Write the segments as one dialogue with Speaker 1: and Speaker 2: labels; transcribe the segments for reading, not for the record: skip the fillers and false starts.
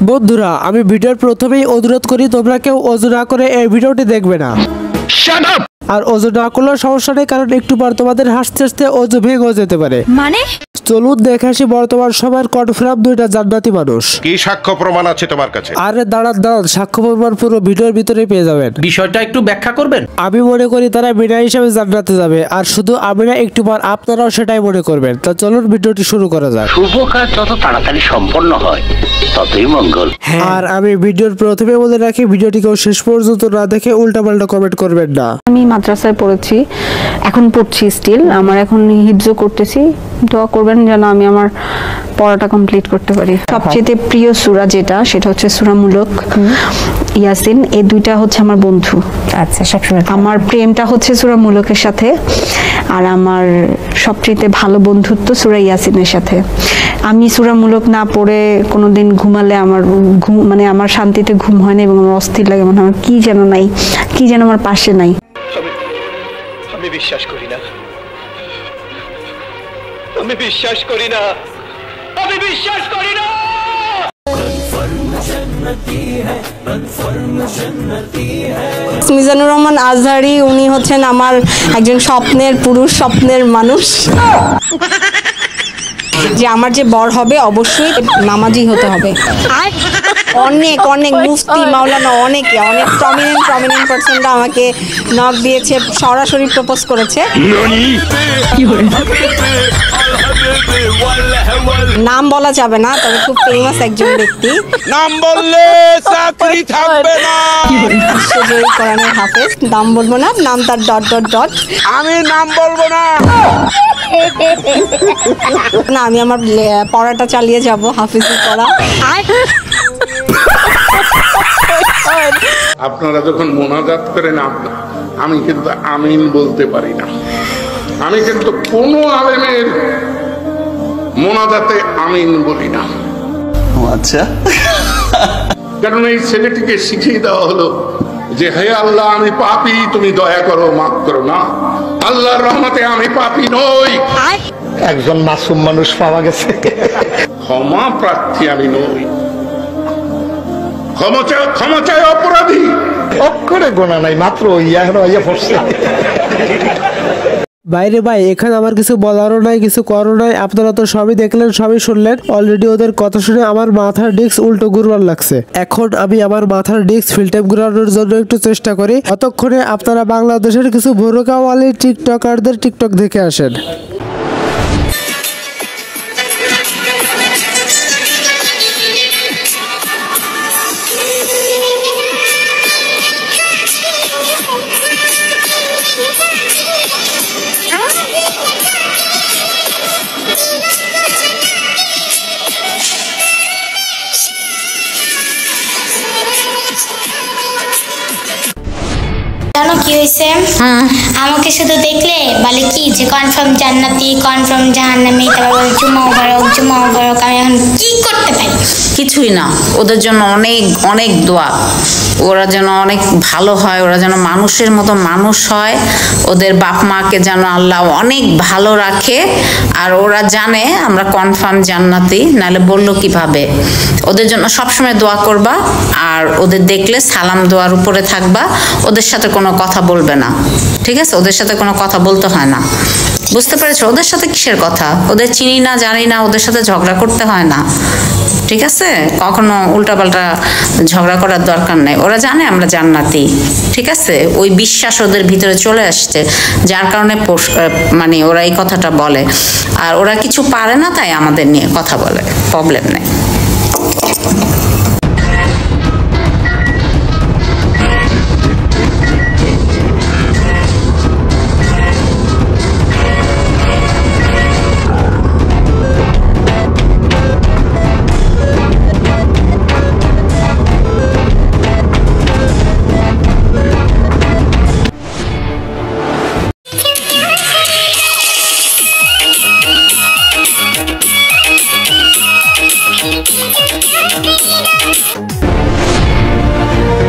Speaker 1: বন্ধুরা, আমি ভিডিওর প্রথমেই অনুরোধ করি তোমরা কেউ ওযু না করে এই ভিডিওটি দেখবে না। আর ওযু না করলেও সমস্যা নেই, কারণ একটু পর তোমাদের হাসতে হাসতে ওযু ভেঙে যেতে পারে।
Speaker 2: মানে
Speaker 1: চলুন দেখে আসি বর্তমান সময়ের কনফার্ম দুইটা জান্নাতি মানুষ।
Speaker 3: কি সাক্ষ্য প্রমাণ আছে তোমার কাছে?
Speaker 1: আরে দাঁড়ান, সাক্ষ্য প্রমাণ পুরো ভিডিওর ভিতরে পেয়ে যাবেন।
Speaker 4: বিষয়টা একটু ব্যাখ্যা করবেন?
Speaker 1: আমি মনে করি তারা বিনা হিসাবে জান্নাতে যাবে, আর শুধু আমি না, একটু পর আপনারাও সেটাই মনে করবেন। তো চলুন ভিডিওটি শুরু করা যাক।
Speaker 5: শুভ কাজ যত তাড়াতাড়ি সম্পন্ন হয় ততই মঙ্গল।
Speaker 1: আর আমি ভিডিওর প্রথমে বলে রাখি, ভিডিওটি কেউ শেষ পর্যন্ত না দেখে উল্টাপাল্টা কমেন্ট করবেন না।
Speaker 2: আমি মাদ্রাসায় পড়েছি, এখন পড়ছি স্টিল, আমার এখন হিফজও করতেছি। দোয়া করবেন যেন আমি আমার পড়াটা কমপ্লিট করতে পারি। সবচেয়ে প্রিয় সূরা যেটা, সেটা হচ্ছে সূরা মুলক, ইয়াসিন। এই দুইটা হচ্ছে আমার বন্ধু।
Speaker 6: আচ্ছা, সবসময়
Speaker 2: আমার প্রেমটা হচ্ছে সূরা মুলকের সাথে, আর আমার সবচেয়ে ভালো বন্ধুত্ব সূরা ইয়াসিনের সাথে। আমি সূরা মুলক না পড়ে কোনোদিন ঘুমালে আমার মানে আমার শান্তিতে ঘুম হয় না, এবং আমার অস্থির লাগে, মানে আমার কি যেন নাই, কি যেন আমার পাশে নাই।
Speaker 7: আমি বিশ্বাস করি না, আমি বিশ্বাস করি না, আমি বিশ্বাস করি না।
Speaker 2: মিজানুর রহমান আজহারি, উনি হচ্ছেন আমার একজন স্বপ্নের পুরুষ, স্বপ্নের মানুষ। যে আমার যে বর হবে অবশ্যই নামাজি হতে হবে। অনেক অনেক মুফতি, মাওলানা, অনেক প্রমিনেন্ট পার্সনরা আমাকে নক দিয়েছে, সরাসরি প্রপোজ করেছে। নাম বলা যাবে না, তবে খুব ফেমাস একজন ব্যক্তি।
Speaker 3: নাম বললে চাকরি থাকবে না।
Speaker 2: বিশ্বজয়ী কোরআনের হাফেজ। নাম বলবো না, নাম তার ...
Speaker 3: আমি নাম বলবো না।
Speaker 2: না, আমি আমার পড়াটা চালিয়ে যাব, হাফেজি পড়া।
Speaker 8: আপনারা যখন মোনাজাত করেন, আমি কিন্তু আমিন বলতে পারি না। আমি কিন্তু কোনো আলেমের মোনাজাতে আমিন বলি না।
Speaker 9: আচ্ছা,
Speaker 8: কারণ এই ছেলেটিকে শিখিয়ে দেওয়া হলো যে হে আল্লাহ, আমি পাপী, তুমি দয়া করো, মাফ করো। না, আল্লাহর রহমতে আমি পাপী নই।
Speaker 7: একজন মাসুম মানুষ পাওয়া গেছে।
Speaker 8: ক্ষমা প্রার্থী আমি নই, ক্ষমা চাই অপরাধী।
Speaker 7: অক্ষরে গোনা নাই, মাত্র ইয়া পড়ছে।
Speaker 1: বাইরে ভাই, এখানে আমার কিছু বলারও নাই, কিছু করারও নাই। আপনারা তো সবই দেখলেন, সবই শুনলেন। অলরেডি ওদের কথা শুনে আমার মাথার ডিস্ক উল্টো ঘুরবার লাগছে। এখন আমি আমার মাথার ডিস্ক ফিল টাইম ঘুরানোর জন্য একটু চেষ্টা করি। ততক্ষণে আপনারা বাংলাদেশের কিছু ভোরকাওয়ালি টিকটকারদের টিকটক দেখে আসেন।
Speaker 10: জানো কি হয়েছে? আমাকে শুধু দেখলে বলে কি যে কনফার্ম জান্নাতি, কনফার্ম জাহান্নামী, তারপর জুমা মুবারক। আমি এখন কি করতে পারি?
Speaker 6: কিছুই না। ওদের জন্য অনেক অনেক দোয়া, ওরা যেন অনেক ভালো হয়, ওরা যেন মানুষের মতো মানুষ হয়, ওদের বাপ মাকে যেন আল্লাহ অনেক ভালো রাখে। আর ওরা জানে আমরা কনফার্ম জান্নাতি, নাহলে বললো কিভাবে। ওদের জন্য সবসময় দোয়া করবা, আর ওদের দেখলে সালাম দোয়ার উপরে থাকবা। ওদের সাথে কোনো কথা বলবে না, ঠিক আছে? ওদের সাথে কোনো কথা বলতে হয় না, বুঝতে পেরেছো? ওদের সাথে কিসের কথা? ওদের চিনি না, জানি না, ওদের সাথে ঝগড়া করতে হয় না, ঠিক আছে? কখনো উল্টাপাল্টা ঝগড়া করার দরকার নেই। ওরা জানে আমরা জান্নাতি, ঠিক আছে? ওই বিশ্বাস ওদের ভিতরে চলে আসছে, যার কারণে মানে ওরা এই কথাটা বলে। আর ওরা কিছু পারে না, তাই আমাদের নিয়ে কথা বলে, প্রবলেম নেই।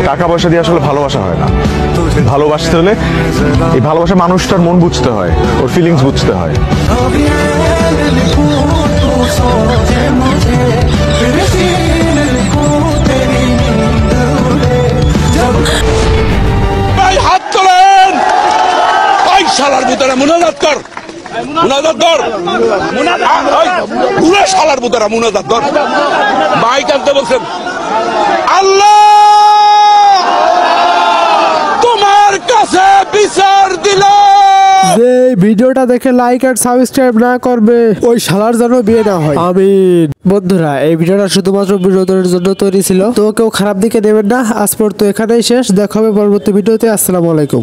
Speaker 11: টাকা পয়সা দিয়ে আসলে ভালোবাসা হয় না। ভালোবাসতে হলে এই ভালোবাসা মানুষটার মন বুঝতে হয়, ওর ফিলিংস বুঝতে হয়।
Speaker 3: ধর মুনাজাত ধর পুরো শালার বুতারা মুনাজাত ধর মাইক আনতে বলছেন আল্লাহ তোমার কাছে বিচার দিলাম
Speaker 1: যে ভিডিওটা দেখে লাইক আর সাবস্ক্রাইব না করবে ওই শালার যেন বিয়ে না হয় আমিন। বন্ধুরা এই ভিডিওটা শুধুমাত্র বিনোদনের জন্য তৈরি ছিল, তো কেউ খারাপ দিকে নেবেন না। আজ পর্যন্ত এখানেই শেষ, দেখা হবে পরবর্তী ভিডিওতে। আসসালামু আলাইকুম।